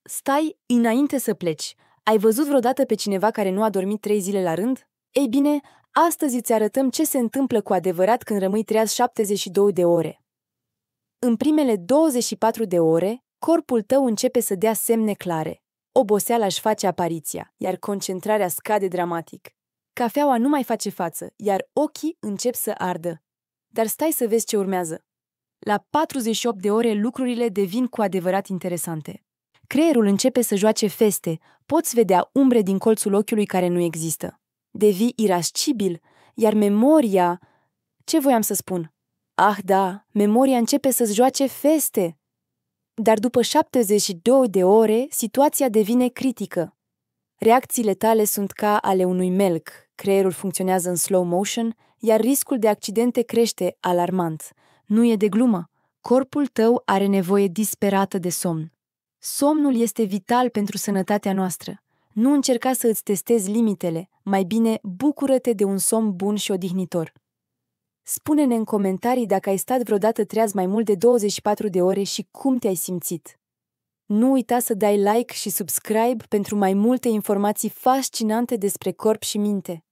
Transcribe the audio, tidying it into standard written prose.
Stai, înainte să pleci. Ai văzut vreodată pe cineva care nu a dormit 3 zile la rând? Ei bine, astăzi îți arătăm ce se întâmplă cu adevărat când rămâi treaz 72 de ore. În primele 24 de ore, corpul tău începe să dea semne clare. Oboseala își face apariția, iar concentrarea scade dramatic. Cafeaua nu mai face față, iar ochii încep să ardă. Dar stai să vezi ce urmează. La 48 de ore lucrurile devin cu adevărat interesante. Creierul începe să joace feste, poți vedea umbre din colțul ochiului care nu există. Devii irascibil, iar memoria... Ce voiam să spun? Ah da, memoria începe să-ți joace feste. Dar după 72 de ore, situația devine critică. Reacțiile tale sunt ca ale unui melc, creierul funcționează în slow motion, iar riscul de accidente crește alarmant. Nu e de glumă, corpul tău are nevoie disperată de somn. Somnul este vital pentru sănătatea noastră. Nu încerca să îți testezi limitele, mai bine bucură-te de un somn bun și odihnitor. Spune-ne în comentarii dacă ai stat vreodată treaz mai mult de 24 de ore și cum te-ai simțit. Nu uita să dai like și subscribe pentru mai multe informații fascinante despre corp și minte.